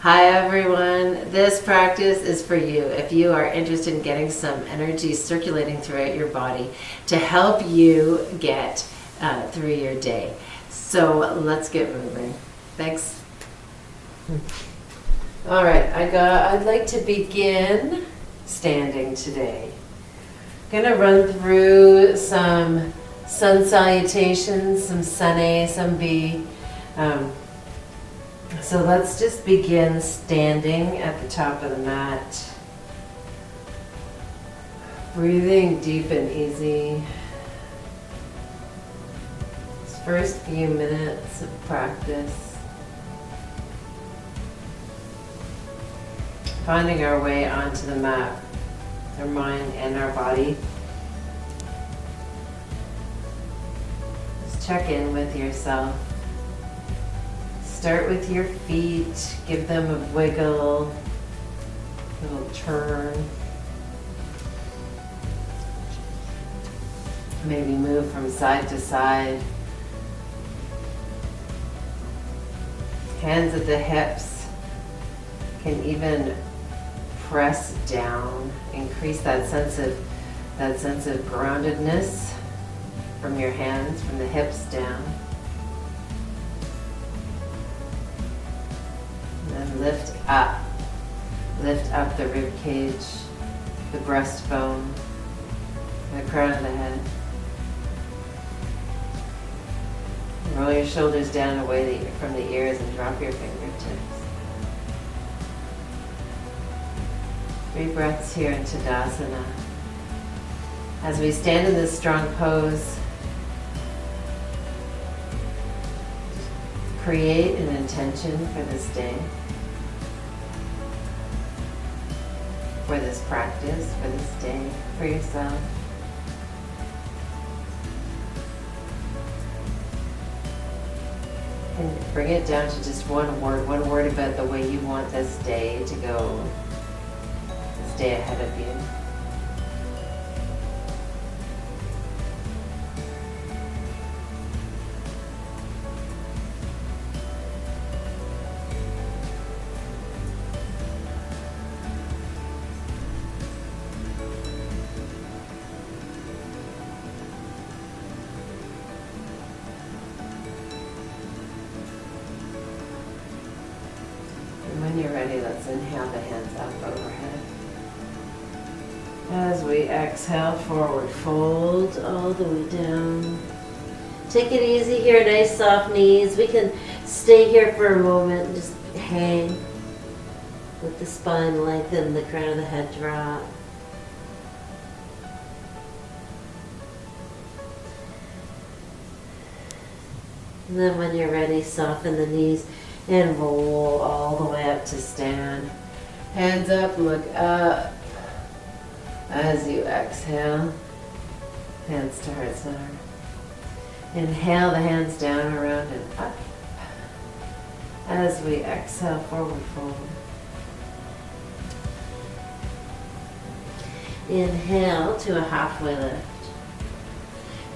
Hi everyone, this practice is for you if you are interested in getting some energy circulating throughout your body to help you get through your day. So let's get moving. Thanks. All right, I'd like to begin standing today. I'm gonna run through some sun salutations, some sun A, some B. So let's just begin standing at the top of the mat. Breathing deep and easy. This first few minutes of practice. Finding our way onto the mat, our mind and our body. Just check in with yourself. Start with your feet, give them a wiggle, little turn. Maybe move from side to side. Hands at the hips. Can even press down, increase that sense of groundedness from your hands, from the hips down. Lift up the rib cage, the breastbone, the crown of the head. Roll your shoulders down away from the ears and drop your fingertips. 3 breaths here in Tadasana. As we stand in this strong pose, create an intention for this day. For this practice, for this day, for yourself. And bring it down to just one word about the way you want this day to go, this day ahead of you. When you're ready, let's inhale the hands up overhead. As we exhale, forward fold all the way down. Take it easy here, nice soft knees. We can stay here for a moment, just hang. Let the spine lengthen, the crown of the head drop. And then when you're ready, soften the knees and roll all the way up to stand. Hands up, look up. As you exhale, hands to heart center. Inhale the hands down, around and up. As we exhale, forward fold. Inhale to a halfway lift.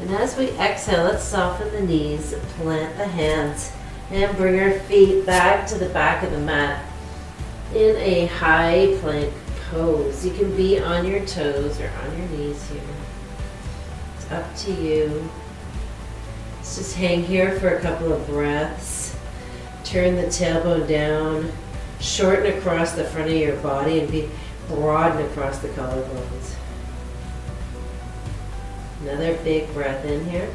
And as we exhale, let's soften the knees, plant the hands, and bring our feet back to the back of the mat in a high plank pose. You can be on your toes or on your knees here. It's up to you. Let's just hang here for a couple of breaths. Turn the tailbone down. Shorten across the front of your body and be broaden across the collarbones. Another big breath in here.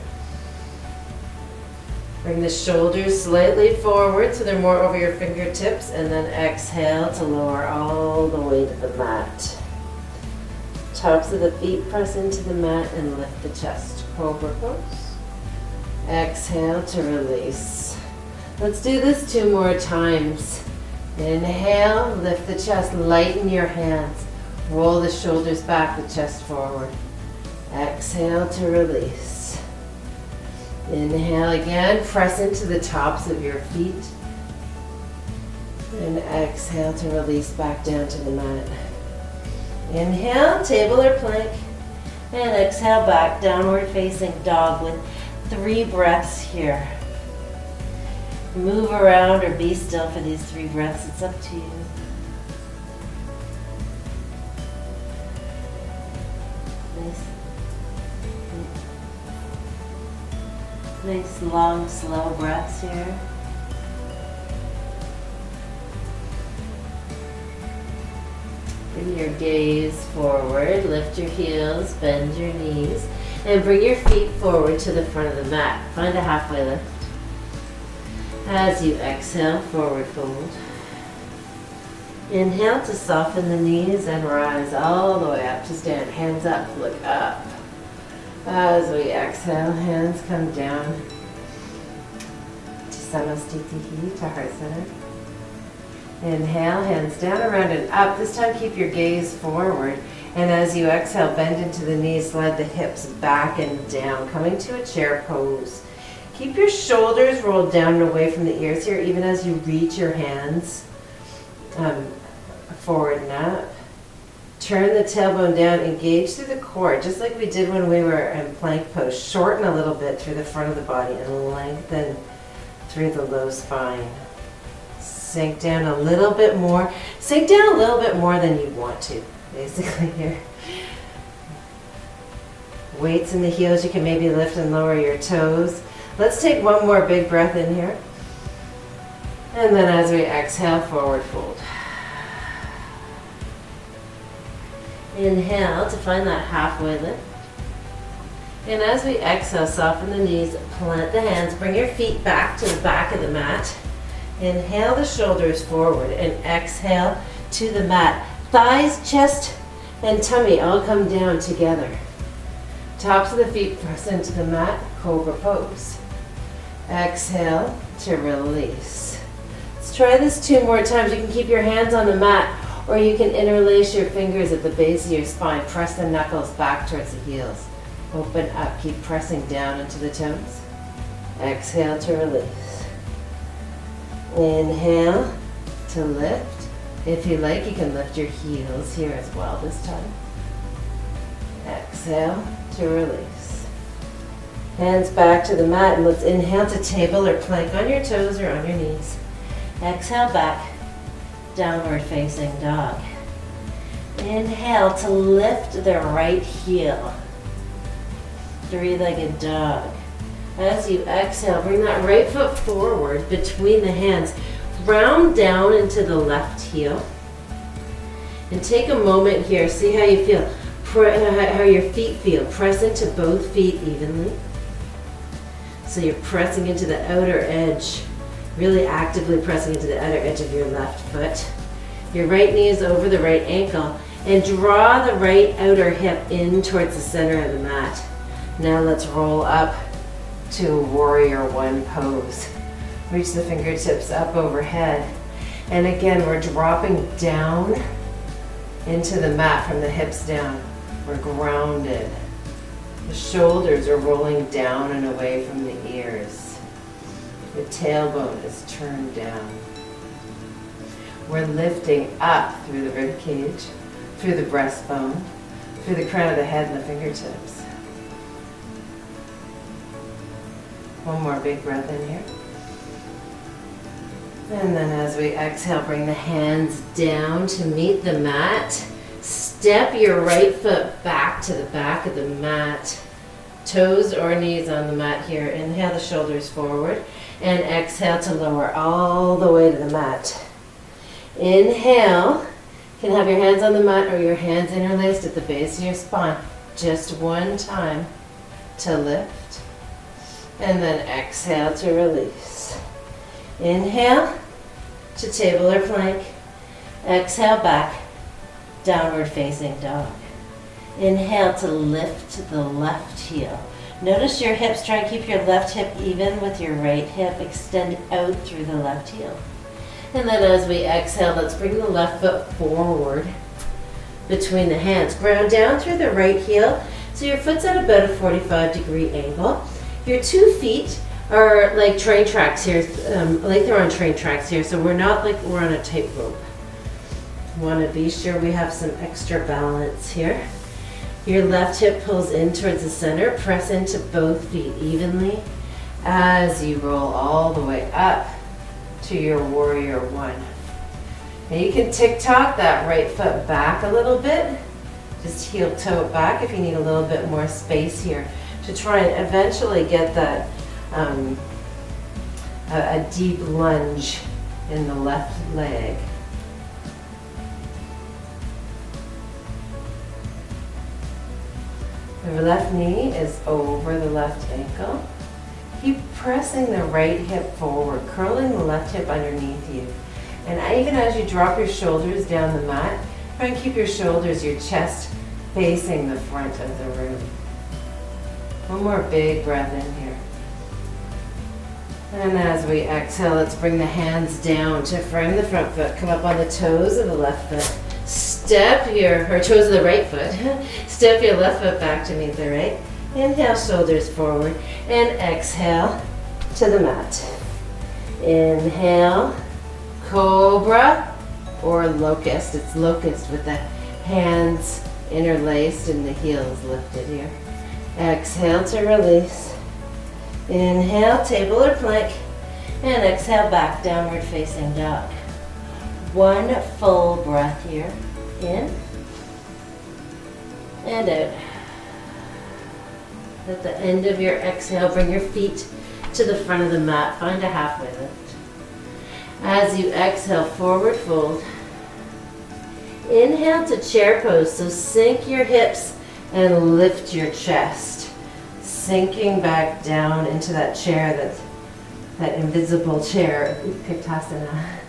Bring the shoulders slightly forward so they're more over your fingertips, and then exhale to lower all the way to the mat. Tops of the feet press into the mat and lift the chest. Cobra pose. Exhale to release. Let's do this 2 more times. Inhale, lift the chest, lighten your hands. Roll the shoulders back, the chest forward. Exhale to release. Inhale again, press into the tops of your feet. And exhale to release back down to the mat. Inhale, table or plank. And exhale back, downward facing dog with 3 breaths here. Move around or be still for these 3 breaths. It's up to you. Nice long, slow breaths here. Bring your gaze forward, lift your heels, bend your knees, and bring your feet forward to the front of the mat. Find a halfway lift. As you exhale, forward fold. Inhale to soften the knees and rise all the way up to stand. Hands up, look up. As we exhale, hands come down to Samastitihi, to heart center. Inhale, hands down, around and up. This time keep your gaze forward. And as you exhale, bend into the knees, slide the hips back and down, coming to a chair pose. Keep your shoulders rolled down and away from the ears here, even as you reach your hands forward and up. Turn the tailbone down, engage through the core, just like we did when we were in plank pose. Shorten a little bit through the front of the body and lengthen through the low spine. Sink down a little bit more. Sink down a little bit more than you want to, basically here. Weights in the heels, you can maybe lift and lower your toes. Let's take one more big breath in here. And then as we exhale, forward fold. Inhale to find that halfway lift. And as we exhale, soften the knees, plant the hands, bring your feet back to the back of the mat. Inhale the shoulders forward and exhale to the mat. Thighs, chest, and tummy all come down together. Tops of the feet press into the mat, cobra pose. Exhale to release. Let's try this 2 more times. You can keep your hands on the mat, or you can interlace your fingers at the base of your spine. Press the knuckles back towards the heels. Open up, keep pressing down into the toes. Exhale to release. Inhale to lift. If you like, you can lift your heels here as well this time. Exhale to release. Hands back to the mat, and let's inhale to table or plank on your toes or on your knees. Exhale back, downward facing dog. Inhale to lift the right heel. 3-legged dog. As you exhale, bring that right foot forward between the hands. Round down into the left heel. And take a moment here, see how you feel, how your feet feel. Press into both feet evenly. So you're pressing into the outer edge, really actively pressing into the outer edge of your left foot. Your right knee is over the right ankle, and draw the right outer hip in towards the center of the mat. Now let's roll up to warrior 1 pose. Reach the fingertips up overhead. And again, we're dropping down into the mat from the hips down. We're grounded. The shoulders are rolling down and away from the ears. The tailbone is turned down. We're lifting up through the rib cage, through the breastbone, through the crown of the head and the fingertips. One more big breath in here. And then as we exhale, bring the hands down to meet the mat. Step your right foot back to the back of the mat. Toes or knees on the mat here. Inhale the shoulders forward and exhale to lower all the way to the mat. Inhale. You can have your hands on the mat or your hands interlaced at the base of your spine. Just one time to lift. And then exhale to release. Inhale to table or plank. Exhale back, downward facing dog. Inhale to lift the left heel. Notice your hips. Try and keep your left hip even with your right hip. Extend out through the left heel. And then as we exhale, let's bring the left foot forward between the hands. Ground down through the right heel. So your foot's at about a 45-degree angle. Your 2 feet are like train tracks here, like they're on train tracks here, so we're not like we're on a tightrope. Want to be sure we have some extra balance here. Your left hip pulls in towards the center. Press into both feet evenly as you roll all the way up to your warrior one. Now you can tick-tock that right foot back a little bit. Just heel toe it back if you need a little bit more space here to try and eventually get that a deep lunge in the left leg. The left knee is over the left ankle. Keep pressing the right hip forward, curling the left hip underneath you. And even as you drop your shoulders down the mat, try and keep your shoulders, your chest facing the front of the room. One more big breath in here. And as we exhale, let's bring the hands down to frame the front foot. Come up on the toes of the left foot. Toes of the right foot. Step your left foot back to meet the right. Inhale, shoulders forward. And exhale to the mat. Inhale, cobra or locust. It's locust with the hands interlaced and the heels lifted here. Exhale to release. Inhale, table or plank. And exhale, back, downward facing dog. One full breath here. In and out. At the end of your exhale, bring your feet to the front of the mat. Find a halfway lift. As you exhale, forward fold. Inhale to chair pose. So sink your hips and lift your chest. Sinking back down into that chair, that invisible chair, Utkatasana.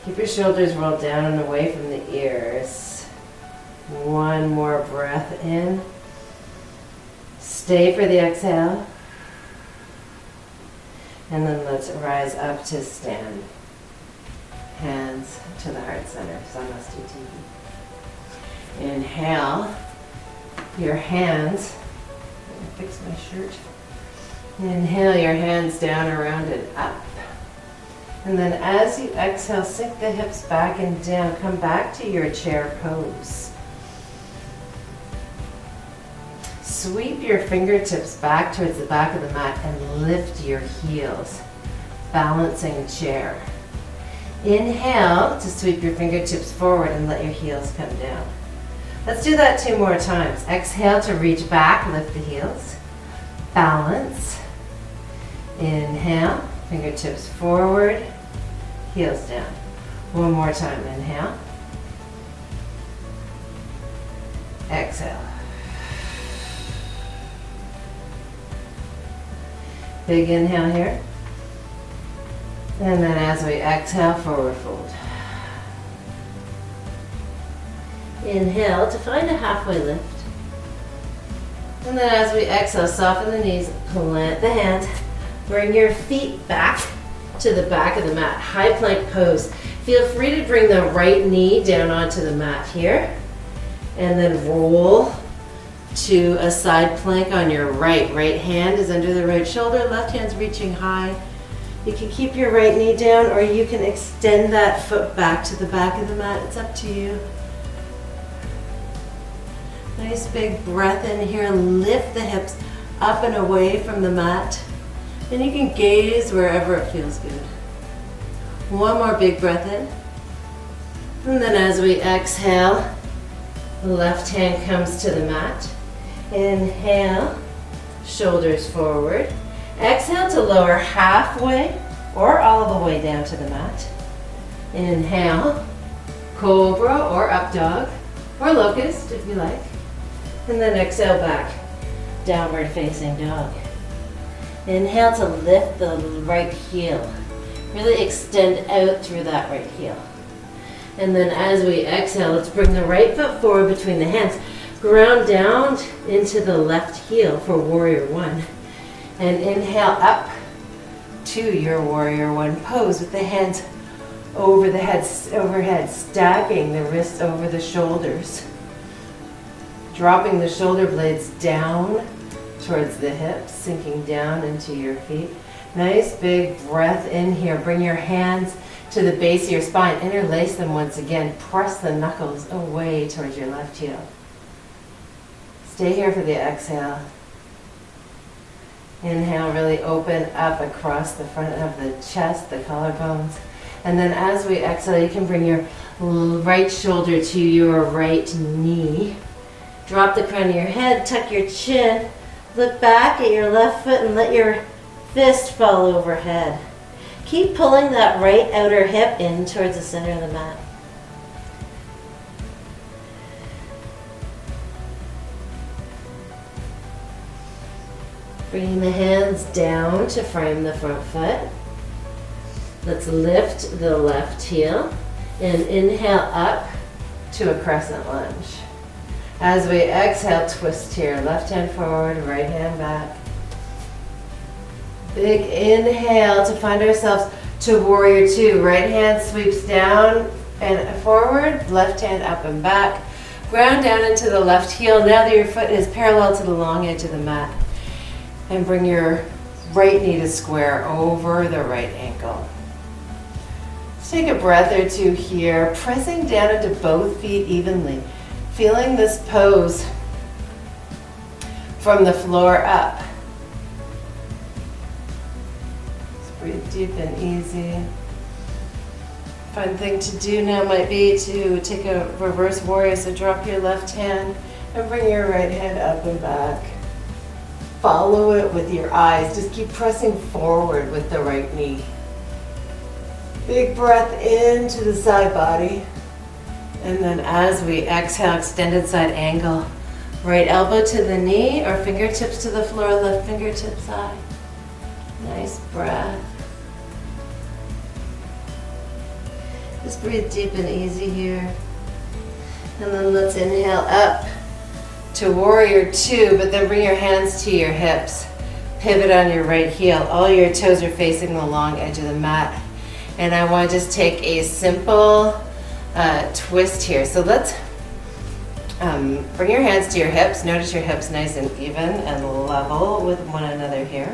Keep your shoulders rolled down and away from the ears. One more breath in. Stay for the exhale. And then let's rise up to stand. Hands to the heart center, Samasthiti. Inhale, your hands, let me fix my shirt. Inhale your hands down, around and up. And then as you exhale, sink the hips back and down. Come back to your chair pose. Sweep your fingertips back towards the back of the mat and lift your heels, balancing chair. Inhale to sweep your fingertips forward and let your heels come down. Let's do that 2 more times. Exhale to reach back, lift the heels. Balance. Inhale, fingertips forward, heels down. One more time, inhale. Exhale. Big inhale here. And then as we exhale, forward fold. Inhale to find a halfway lift. And then as we exhale, soften the knees, plant the hands. Bring your feet back to the back of the mat. High plank pose. Feel free to bring the right knee down onto the mat here. And then roll to a side plank on your right. Right hand is under the right shoulder, left hand's reaching high. You can keep your right knee down or you can extend that foot back to the back of the mat. It's up to you. Nice big breath in here. Lift the hips up and away from the mat. And you can gaze wherever it feels good. One more big breath in. And then as we exhale, the left hand comes to the mat. Inhale, shoulders forward. Exhale to lower halfway or all the way down to the mat. Inhale, cobra or up dog or locust if you like. And then exhale back, downward facing dog. Inhale to lift the right heel. Really extend out through that right heel. And then as we exhale, let's bring the right foot forward between the hands. Ground down into the left heel for warrior one. And inhale up to your warrior one pose with the hands over the head, overhead, stacking the wrists over the shoulders. Dropping the shoulder blades down towards the hips, sinking down into your feet. Nice big breath in here. Bring your hands to the base of your spine. Interlace them once again. Press the knuckles away towards your left heel. Stay here for the exhale. Inhale, really open up across the front of the chest, the collarbones. And then as we exhale, you can bring your right shoulder to your right knee. Drop the crown of your head, tuck your chin, look back at your left foot and let your fist fall overhead. Keep pulling that right outer hip in towards the center of the mat. Bringing the hands down to frame the front foot. Let's lift the left heel and inhale up to a crescent lunge. As we exhale, twist here. Left hand forward, right hand back. Big inhale to find ourselves to warrior two. Right hand sweeps down and forward, left hand up and back. Ground down into the left heel. Now that your foot is parallel to the long edge of the mat. And bring your right knee to square over the right ankle. Let's take a breath or two here, pressing down into both feet evenly. Feeling this pose from the floor up. Just breathe deep and easy. Fun thing to do now might be to take a reverse warrior, so drop your left hand and bring your right hand up and back. Follow it with your eyes. Just keep pressing forward with the right knee. Big breath into the side body. And then as we exhale, extended side angle. Right elbow to the knee or fingertips to the floor, left fingertips high. Nice breath. Just breathe deep and easy here. And then let's inhale up to warrior two, but then bring your hands to your hips. Pivot on your right heel. All your toes are facing the long edge of the mat. And I want to just take a simple twist here. So let's bring your hands to your hips. Notice your hips nice and even and level with one another here.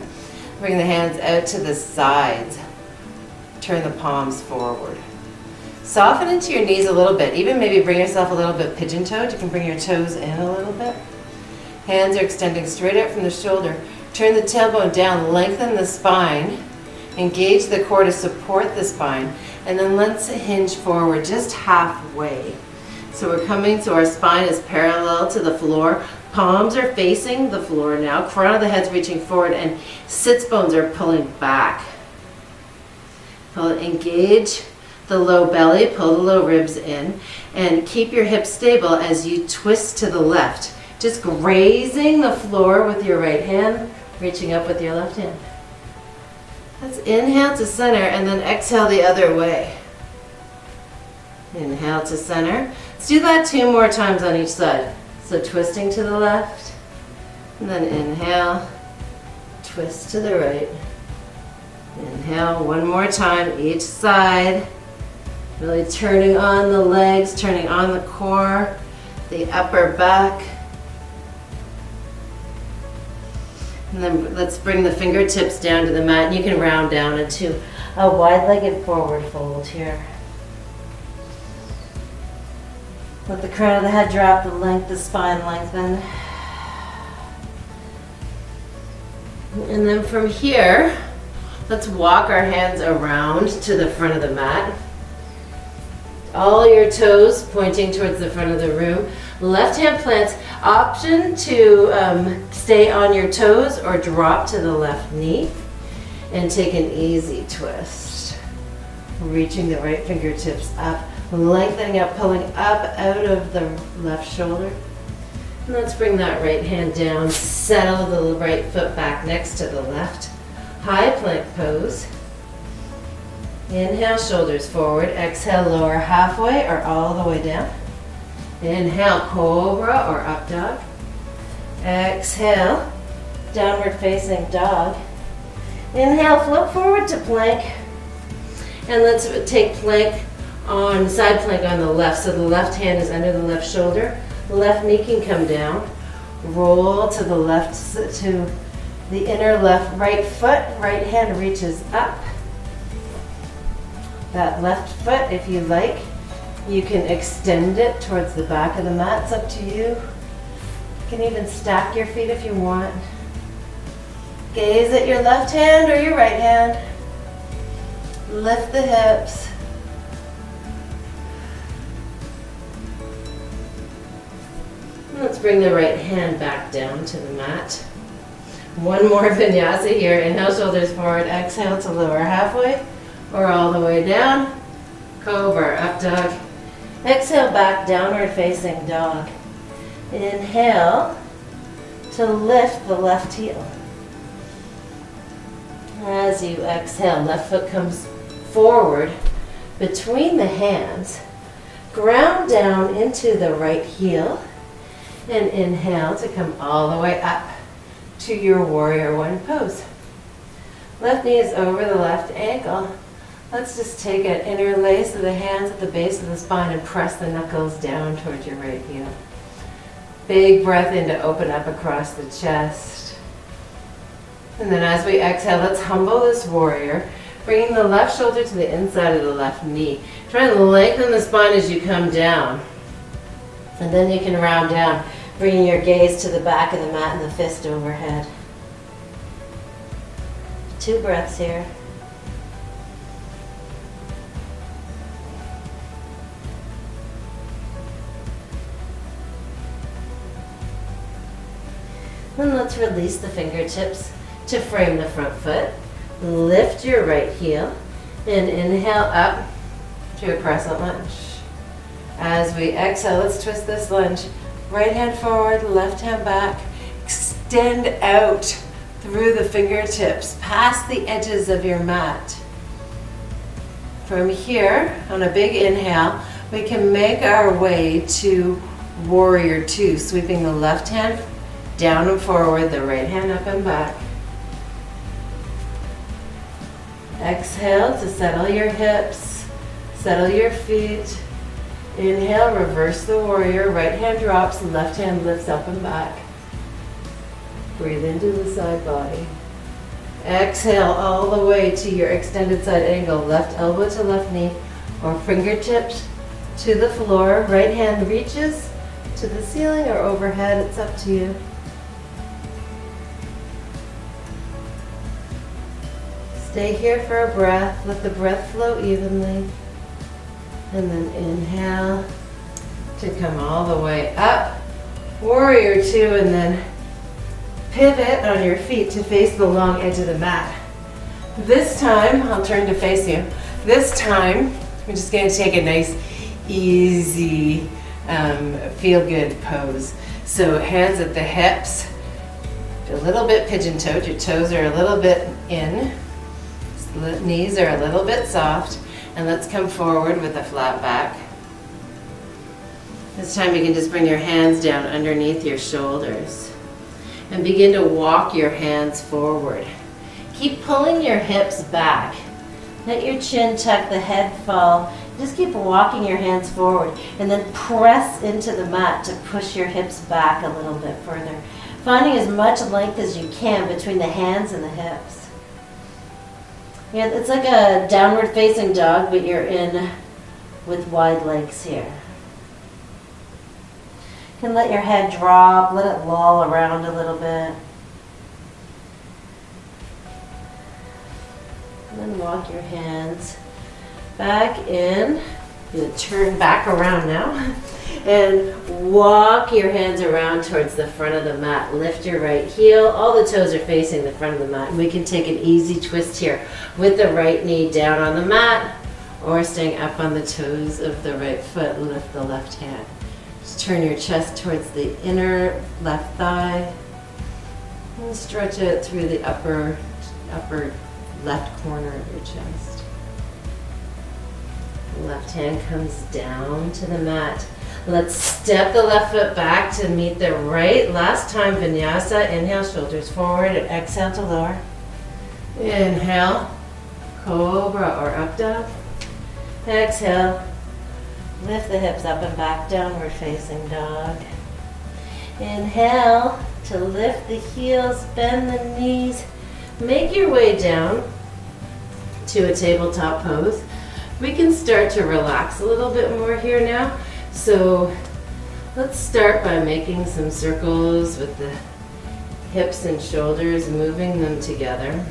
Bring the hands out to the sides. Turn the palms forward. Soften into your knees a little bit. Even maybe bring yourself a little bit pigeon-toed. You can bring your toes in a little bit. Hands are extending straight out from the shoulder. Turn the tailbone down, lengthen the spine. Engage the core to support the spine. And then let's hinge forward just halfway. So we're coming, so our spine is parallel to the floor. Palms are facing the floor now. Crown of the head's reaching forward and sits bones are pulling back. Engage the low belly, pull the low ribs in, and keep your hips stable as you twist to the left. Just grazing the floor with your right hand, reaching up with your left hand. Let's inhale to center and then exhale the other way. Inhale to center. Let's do that 2 more times on each side. So twisting to the left, and then inhale, twist to the right. Inhale 1 more time each side. Really turning on the legs, turning on the core, the upper back. And then let's bring the fingertips down to the mat, and you can round down into a wide-legged forward fold here. Let the crown of the head drop, the spine lengthen. And then from here, let's walk our hands around to the front of the mat. All your toes pointing towards the front of the room. Left hand plants, option to stay on your toes or drop to the left knee. And take an easy twist. Reaching the right fingertips up, lengthening up, pulling up out of the left shoulder. And let's bring that right hand down, settle the right foot back next to the left. High plank pose. Inhale, shoulders forward. Exhale, lower halfway or all the way down. Inhale, cobra or up dog. Exhale, downward facing dog. Inhale, flip forward to plank. And let's take plank on, side plank on the left. So the left hand is under the left shoulder. The left knee can come down. Roll to the left, to the inner left right foot. Right hand reaches up. That left foot, if you like, you can extend it towards the back of the mat. It's up to you. You can even stack your feet if you want. Gaze at your left hand or your right hand. Lift the hips. Let's bring the right hand back down to the mat. One more vinyasa here. Inhale, shoulders forward. Exhale to lower halfway or all the way down. Cobra, up dog. Exhale, back, downward facing dog. Inhale to lift the left heel. As you exhale, left foot comes forward between the hands. Ground down into the right heel. And inhale to come all the way up to your warrior one pose. Left knee is over the left ankle. Let's just take an interlace of the hands at the base of the spine and press the knuckles down towards your right heel. Big breath in to open up across the chest. And then as we exhale, let's humble this warrior, bringing the left shoulder to the inside of the left knee. Try and lengthen the spine as you come down. And then you can round down, bringing your gaze to the back of the mat and the fist overhead. 2 breaths here. Then let's release the fingertips to frame the front foot. Lift your right heel and inhale up to a crescent lunge. As we exhale, let's twist this lunge. Right hand forward, left hand back. Extend out through the fingertips, past the edges of your mat. From here, on a big inhale, we can make our way to warrior two, sweeping the left hand down and forward, the right hand up and back. Exhale to settle your hips, settle your feet. Inhale, reverse the warrior. Right hand drops, left hand lifts up and back. Breathe into the side body. Exhale all the way to your extended side angle. Left elbow to left knee or fingertips to the floor. Right hand reaches to the ceiling or overhead. It's up to you. Stay here for a breath. Let the breath flow evenly. And then inhale to come all the way up. Warrior two, and then pivot on your feet to face the long edge of the mat. This time, I'll turn to face you. This time, we're just going to take a nice, easy, feel-good pose. So hands at the hips, a little bit pigeon-toed. Your toes are a little bit in. Knees are a little bit soft. And let's come forward with a flat back. This time you can just bring your hands down underneath your shoulders and begin to walk your hands forward. Keep pulling your hips back. Let your chin tuck, the head fall. Just keep walking your hands forward and then press into the mat to push your hips back a little bit further. Finding as much length as you can between the hands and the hips. Yeah, it's like a downward facing dog, but you're in with wide legs here. You can let your head drop, let it loll around a little bit. And then walk your hands back in. You turn back around now. And walk your hands around towards the front of the mat. Lift your right heel. All the toes are facing the front of the mat. And we can take an easy twist here with the right knee down on the mat or staying up on the toes of the right foot. Lift the left hand. Just turn your chest towards the inner left thigh. And stretch it through the upper left corner of your chest. Left hand comes down to the mat. Let's step the left foot back to meet the right. Last time, vinyasa. Inhale, shoulders forward, and exhale to lower. Inhale, cobra or up dog. Exhale, lift the hips up and back, downward facing dog. Inhale to lift the heels, bend the knees. Make your way down to a tabletop pose. We can start to relax a little bit more here now. So let's start by making some circles with the hips and shoulders, moving them together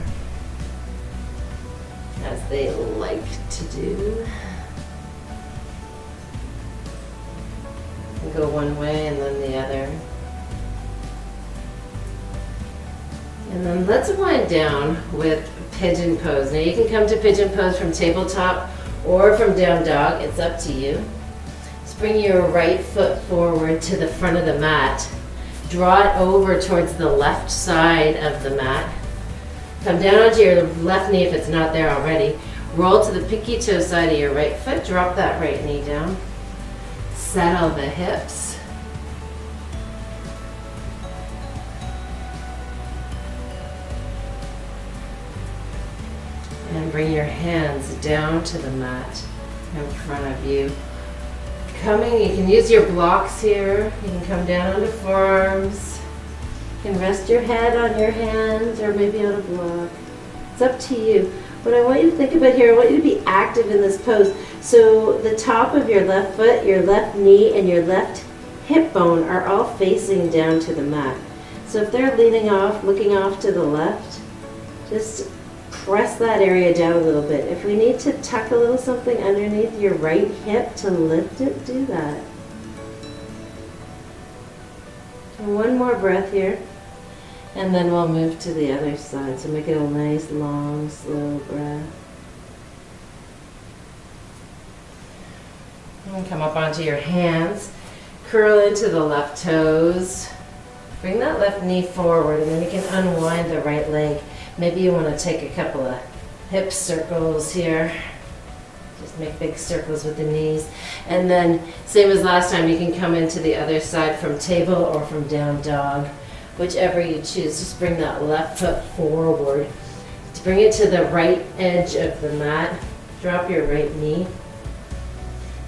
as they like to do. And go one way and then the other. And then let's wind down with Pigeon Pose. Now you can come to Pigeon Pose from tabletop or from down dog, it's up to you. Just bring your right foot forward to the front of the mat. Draw it over towards the left side of the mat. Come down onto your left knee if it's not there already. Roll to the pinky toe side of your right foot, drop that right knee down. Settle the hips. And bring your hands down to the mat in front of you. You can use your blocks here. You can come down onto forearms. You can rest your head on your hands or maybe on a block. It's up to you. What I want you to think about here, I want you to be active in this pose. So the top of your left foot, your left knee, and your left hip bone are all facing down to the mat. So if they're leaning off, looking off to the left, just press that area down a little bit. If we need to tuck a little something underneath your right hip to lift it, do that. And one more breath here, and then we'll move to the other side. So make it a nice, long, slow breath. And come up onto your hands, curl into the left toes. Bring that left knee forward, and then you can unwind the right leg. Maybe you want to take a couple of hip circles here. Just make big circles with the knees. And then, same as last time, you can come into the other side from table or from down dog. Whichever you choose, just bring that left foot forward. To bring it to the right edge of the mat, drop your right knee.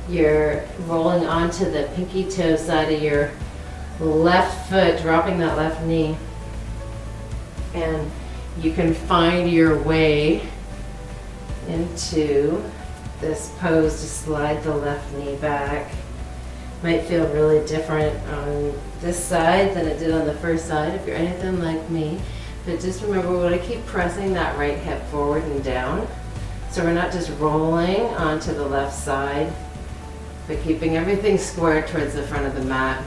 You're rolling onto the pinky toe side of your left foot, dropping that left knee. And you can find your way into this pose to slide the left knee back. Might feel really different on this side than it did on the first side if you're anything like me. But just remember, we want to keep pressing that right hip forward and down. So we're not just rolling onto the left side, but keeping everything square towards the front of the mat.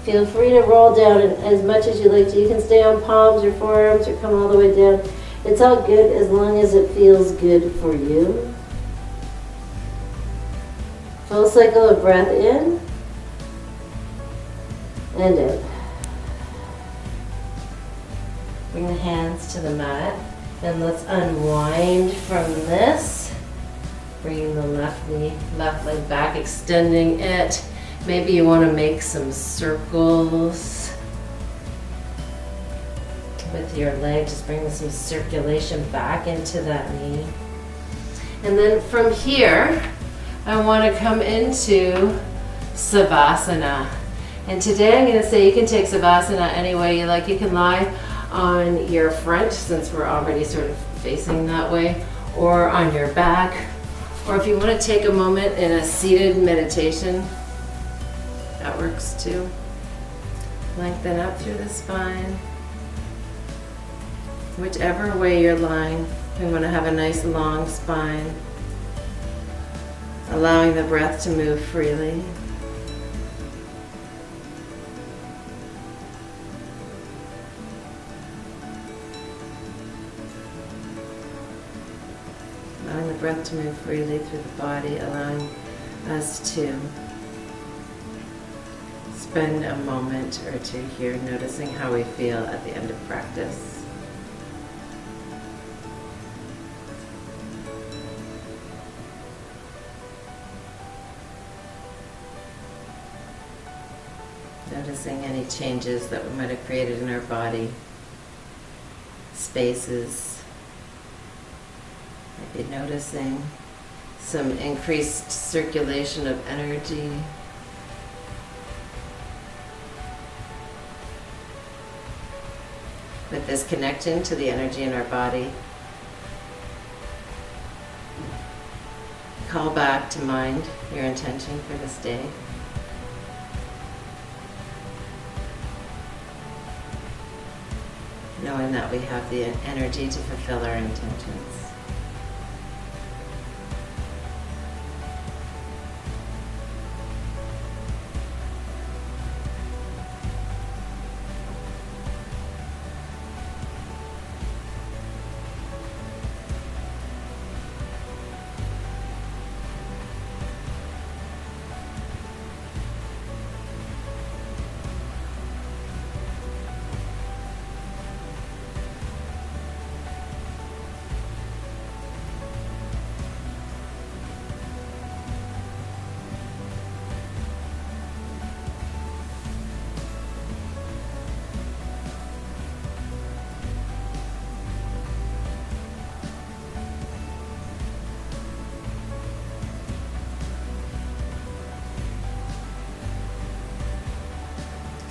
Feel free to roll down as much as you like to. You can stay on palms or forearms or come all the way down. It's all good as long as it feels good for you. Full cycle of breath in and out. Bring the hands to the mat and let's unwind from this. Bringing the left knee, left leg back, extending it. Maybe you want to make some circles with your leg, just bring some circulation back into that knee. And then from here, I want to come into Savasana. And today I'm going to say you can take Savasana any way you like. You can lie on your front, since we're already sort of facing that way, or on your back. Or if you want to take a moment in a seated meditation, that works too. Lengthen up through the spine. Whichever way you're lying, we want to have a nice long spine, allowing the breath to move freely. Allowing the breath to move freely through the body, allowing us to spend a moment or two here noticing how we feel at the end of practice. Noticing any changes that we might have created in our body, spaces. Maybe noticing some increased circulation of energy. With this connection to the energy in our body, call back to mind your intention for this day. knowing that we have the energy to fulfill our intentions.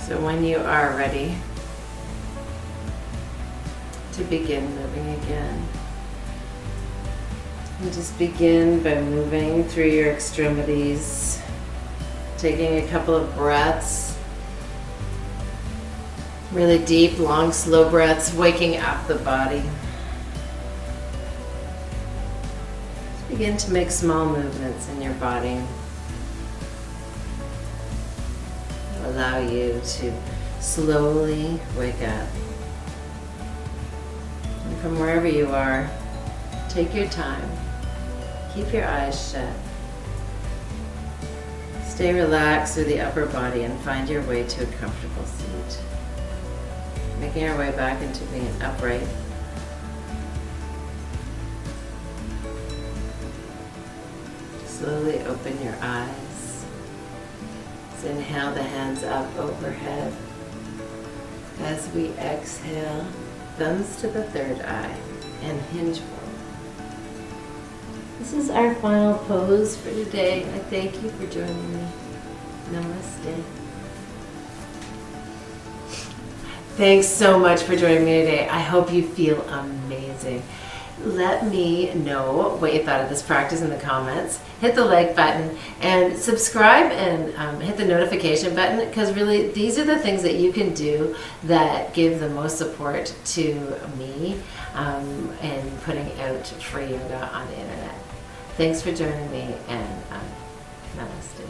So when you are ready to begin moving again, you just begin by moving through your extremities, taking a couple of breaths, really deep, long, slow breaths, waking up the body. Just begin to make small movements in your body. Allow you to slowly wake up. And from wherever you are, take your time. Keep your eyes shut. Stay relaxed through the upper body and find your way to a comfortable seat. Making our way back into being upright. Slowly open your eyes. So inhale the hands up overhead. As we exhale, thumbs to the third eye and hinge forward. This is our final pose for today. I thank you for joining me. Namaste. Thanks so much for joining me today. I hope you feel amazing. Let me know what you thought of this practice in the comments. Hit the like button and subscribe and hit the notification button, because really these are the things that you can do that give the most support to me in putting out free yoga on the internet. Thanks for joining me, and namaste.